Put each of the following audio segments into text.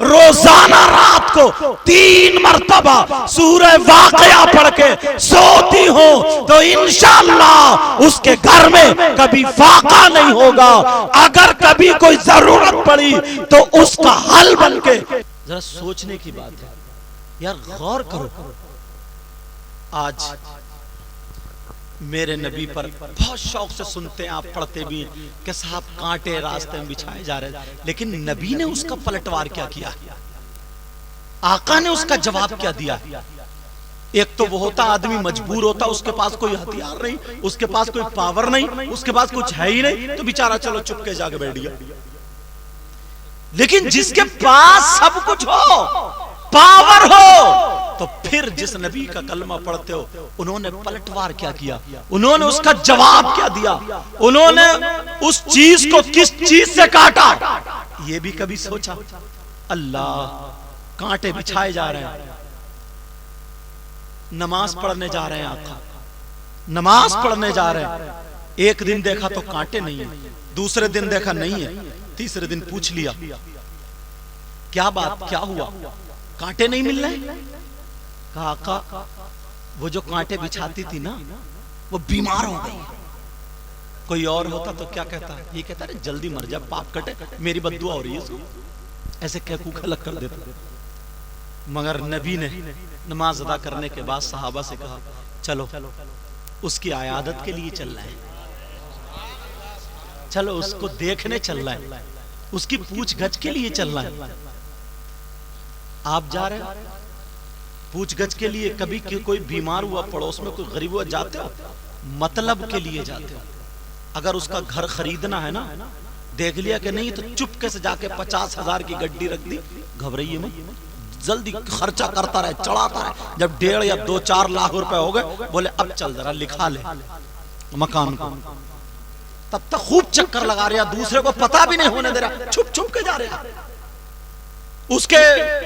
रोजाना रात को 3 मरतबा सूरह वाक़िया पढ़ के सोती हो तो इंशाअल्लाह उसके घर में कभी फाका नहीं होगा। अगर कभी कोई जरूरत पड़ी तो उसका हल बन के। जरा सोचने की बात है यार, गौर करो। आज मेरे नबी पर बहुत शौक से सुनते हैं आप, पढ़ते भी कि साहब कांटे रास्ते में बिछाए जा रहे हैं, लेकिन नबी ने उसका पलटवार क्या किया, आका ने उसका जवाब क्या दिया। एक तो वो होता आदमी मजबूर होता, उसके पास कोई हथियार नहीं, उसके पास कोई पावर नहीं, उसके पास कुछ है ही नहीं, तो बेचारा चलो चुपके जाके बैठ गया। लेकिन जिसके पास सब कुछ हो, पावर हो, तो फिर जिस नबी का कलमा पढ़ते हो उन्होंने पलटवार क्या किया, उन्होंने उसका जवाब क्या दिया, उन्होंने उस चीज को किस चीज से काटा, ये भी कभी सोचा। अल्लाह, कांटे बिछाए जा रहे हैं, नमाज पढ़ने जा रहे हैं, आका नमाज पढ़ने जा रहे हैं। एक दिन देखा तो कांटे नहीं है, दूसरे दिन देखा नहीं है, तीसरे दिन पूछ लिया क्या बात, क्या हुआ, कांटे नहीं मिल रहे। कहा आका वो जो कांटे बिछाती थी ना वो बीमार हो गई। कोई और होता तो क्या कहता, ये कहता है जल्दी मर जा, पाप कटे, मेरी बद्दुआ हो रही है इसको, ऐसे कह कूखा लग कर देता। मगर नबी ने नमाज अदा करने के बाद सहाबा से कहा चलो उसकी आयादत के लिए चल रहे हैं, चलो उसको देखने चल रहा है, उसकी पूछ गछ के लिए चल रहा है। आप जा रहे हैं पूछ गछ के लिए, कभी कोई बीमार हुआ पड़ोस में कोई गरीब हुआ, जाते हो मतलब के लिए जाते हो। अगर उसका घर खरीदना है ना, देख लिया कि नहीं तो चुपके से जाके 50,000 की गड्डी रख दी, घबराइए मत, जल्दी खर्चा करता रहे, चढ़ाता रहे। जब 1.5 या 2-4 लाख रुपए हो गए, बोले अब चल जरा लिखा ले मकान को, तब तक खूब चक्कर लगा रहा, दूसरे को पता भी नहीं होने दे रहा, छुप छुप के जा रहा, उसके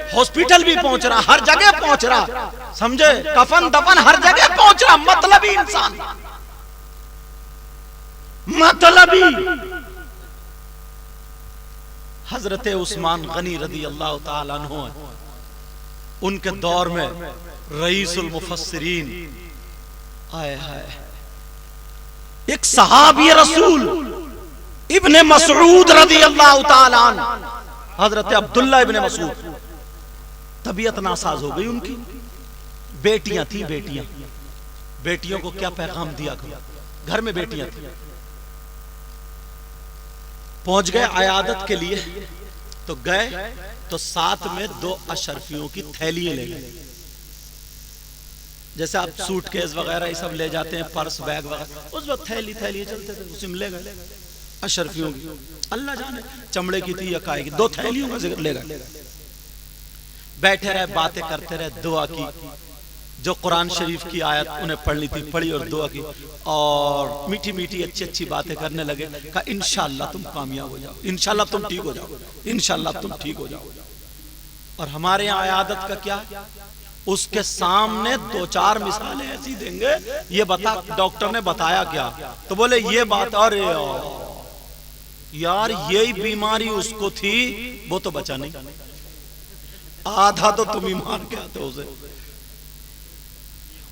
हॉस्पिटल भी पहुंच रहा, हर जगह पहुंच रहा, समझे, कफन दफन हर जगह पहुंच रहा। मतलबी इंसान, मतलबी। हजरत उस्मान गनी रदी अल्लाह ताला अन्हु, उनके दौर में रईसुल मुफस्सिरीन आए हैं, एक सहाबी रसूल इब्ने मसऊद रदी अल्लाह ताला अन्हु, हजरत अब्दुल्ला इब्ने मसूद, तबीयत नासाज हो गई उनकी, बेटियां थी, बेटियों को क्या पैगाम दिया करो, घर में बेटियां थी। पहुंच गए आयादत के लिए, तो गए तो साथ में 2 अशरफियों की थैलियां ले गए, जैसे आप सूटकेस वगैरह ये सब ले जाते हैं, पर्स बैग वगैरह, उस वक्त थैली चलते थे, उसी में ले गए अशरफियों की, अल्लाह जाने चमड़े की थी या काय की, 2 थैलियों का जिक्र ले गए। बैठे रहे, बातें करते रहे, दुआ की, जो कुरान शरीफ की आयत उन्हें पढ़नी थी पढ़ी और दुआ की, और मीठी मीठी अच्छी अच्छी बातें करने लगे। कहा इंशाअल्लाह तुम कामयाब हो जाओ, इंशाअल्लाह तुम ठीक हो जाओ, इंशाअल्लाह तुम ठीक हो जाओ। और हमारे यहाँ आयादत का क्या, उसके सामने 2-4 मिसालें ऐसी देंगे, ये बता डॉक्टर ने बताया क्या, तो बोले ये बात, अरे यार यही बीमारी उसको थी, वो तो बचा नहीं, आधा तो तुम ही मान के आते हो उसे।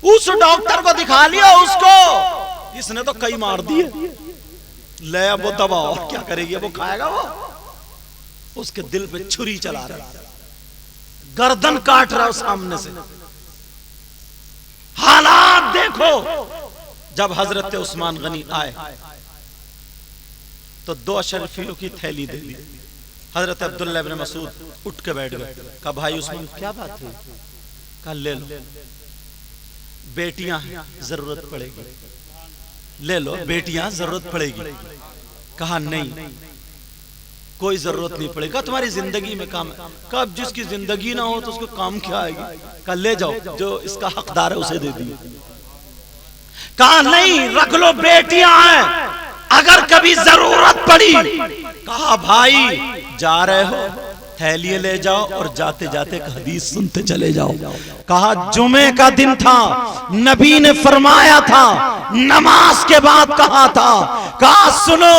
उस डॉक्टर को दिखा लिया, उसको इसने तो कई मार दिए, ले अब वो दवा और क्या करेगी, वो खाएगा, वो उसके दिल पे छुरी चला रहा, गर्दन काट रहा सामने से। हालात देखो। जब हजरत उस्मान गनी आए तो 2 अशरफियों की थैली दे दी। हजरत अब्दुल्ला इब्ने मसूद उठ के बैठ गए। कहा भाई उस्मान क्या बात है? कहा ले लो, बेटियां जरूरत पड़ेगी, ले लो, बेटियां जरूरत पड़ेगी। कहा नहीं, कोई जरूरत नहीं पड़ेगा, तुम्हारी जिंदगी में काम है। कब जिसकी जिंदगी ना हो तो उसको काम क्या आएगी? कहा ले जाओ, जो इसका हकदार है उसे दे दिए। कहा नहीं, रख लो, बेटियां हैं, अगर कभी जरूरत पड़ी। कहा भाई जा रहे हो, थैलियां ले जाओ और जाते जाते एक हदीस सुनते चले जाओ। कहा जुमे का दिन था, नबी ने फरमाया था, नमाज के बाद कहा था, कहा सुनो,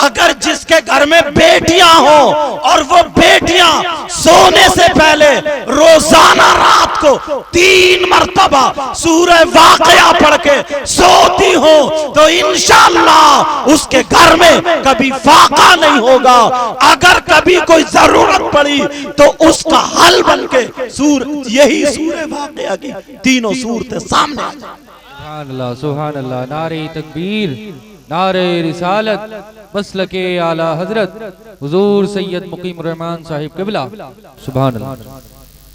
अगर जिसके घर में बेटियां हो और वो बेटियां सोने से पहले रोजाना रात को 3 मरतबा सूरह वाक़िया पढ़ के सोती हो तो इंशाअल्लाह उसके घर में कभी फाका नहीं होगा। अगर कभी कोई जरूरत पड़ी तो उसका हल बन के यही सूरह वाक़िया की तीनों सूरतें सामने आ जाए। सुभान अल्लाह, सुभान अल्लाह। नारे तकबीर, नारे रिसालत, मसलके आला हजरत हुजूर सैयद मुकीम रहमान साहिब क़िबला। सुभान अल्लाह,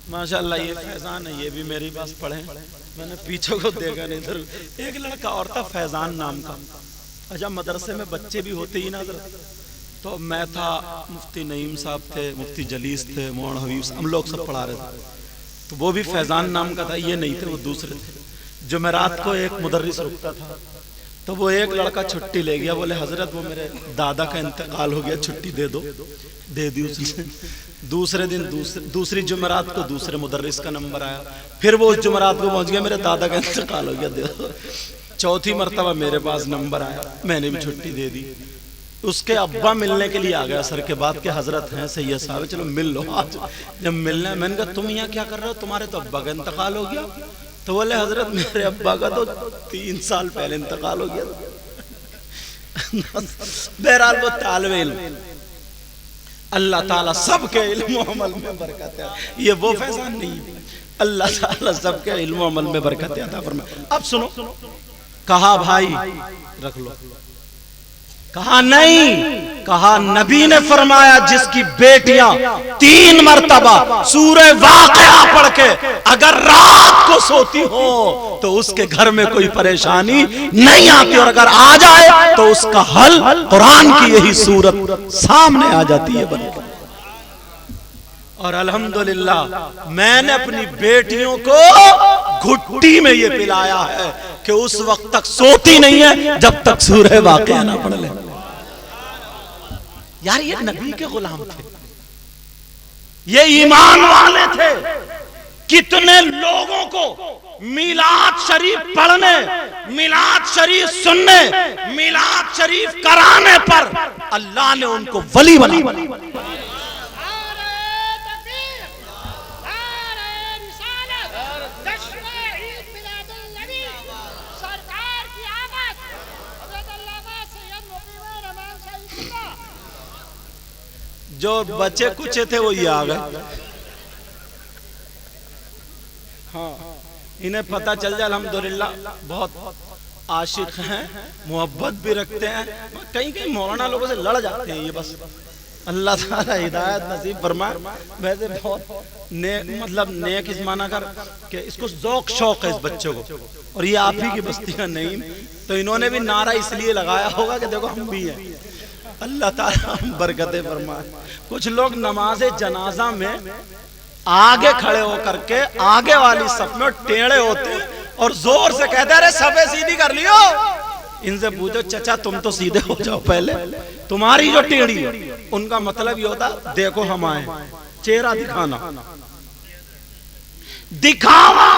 माशाअल्लाह। ये फैजान है, ये भी मेरी पास पढ़े। मैंने पीछे को देखा नहीं, इधर एक लड़का और था फैजान नाम का। अच्छा, मदरसे में बच्चे भी होते ही ना, तो मैं था, मुफ्ती नईम साहब थे, मुफ्ती जलीस थे, मोहन हबीब, हम लोग सब पढ़ा रहे थे। तो वो भी फैजान नाम का था, ये नहीं थे, वो दूसरे थे। जुमेरात को एक मुदर्रिस रुकता था, तो वो एक लड़का छुट्टी ले गया, बोले हजरत वो मेरे दादा का इंतकाल हो गया, छुट्टी दे दो। दे दी उसने। दूसरे दिन दूसरी जुमेरात को दूसरे मुदर्रिस का नंबर आया, फिर वो उस जुमेरात को पहुंच गया, मेरे दादा का इंतकाल हो गया, दे दो। चौथी मरतबा मेरे पास नंबर आया, मैंने भी छुट्टी दे दी। उसके अब्बा मिलने के लिए आ गया सर के बाद के, हजरत हैं सैयद साहब, चलो मिल लो आज। जब मिलना है, मैंने कहा तुम यहाँ क्या कर रहे हो, तुम्हारे तो अब्बा का इंतकाल हो गया। तो बोले हजरत मेरे अब्बा का तो 3 साल पहले इंतकाल हो गया। बहरहाल वो तालिबे इल्म, अल्लाह ताला सबके इल्म अमल में बरकत है। ये वो फैजान नहीं, अल्लाह ताला सबके इल्म अमल में बरकत अता फरमाए। अब सुनो, कहा भाई रख लो, कहा नहीं, कहा नबी ने फरमाया जिसकी बेटियां 3 मरतबा सूरह वाक़िया पढ़ के अगर रात को सोती हो तो उसके घर में कोई परेशानी नहीं आती, और अगर आ जाए तो उसका हल कुरान की यही सूरत सामने आ जाती है बनकर। और अल्हम्दुलिल्लाह मैंने अपनी बेटियों को घुट्टी में ये पिलाया है कि उस वक्त तक सोती नहीं है जब तक सूरह वाक़िया ना पढ़ ले। यार ये नबी के गुलाम थे, ये ईमान वाले थे। कितने लोगों को मिलाद शरीफ पढ़ने, मिलाद शरीफ सुनने, मिलाद शरीफ कराने पर अल्लाह ने उनको वली बना। जो बचे कुछ थे वो ये आ गए। हाँ, इन्हें पता चल जाए अल्हम्दुलिल्लाह, बहुत आशिक हैं, मोहब्बत भी रखते हैं, कहीं कहीं मौलाना लोगों से लड़ जाते हैं। ये बस अल्लाह ताला हिदायत नसीब फरमाए। वैसे बहुत मतलब नेक इस माना कर कि इसको ज़ौक शौक है इस बच्चे को, और ये आप ही की बस्ती का नहीं, तो इन्होंने भी नारा इसलिए लगाया होगा कि देखो हम भी हैं। अल्लाह ताला बरकतें फरमाए। कुछ लोग नमाज जनाजा में आगे खड़े होकर के आगे वाली सफ में टेढ़े होते और जोर से कहते अरे सफे सीधी कर लियो। इनसे पूछो चचा तुम तो सीधे हो जाओ पहले, तुम्हारी जो टेढ़ी है। उनका मतलब ये होता देखो हम आए, चेहरा दिखाना, दिखावा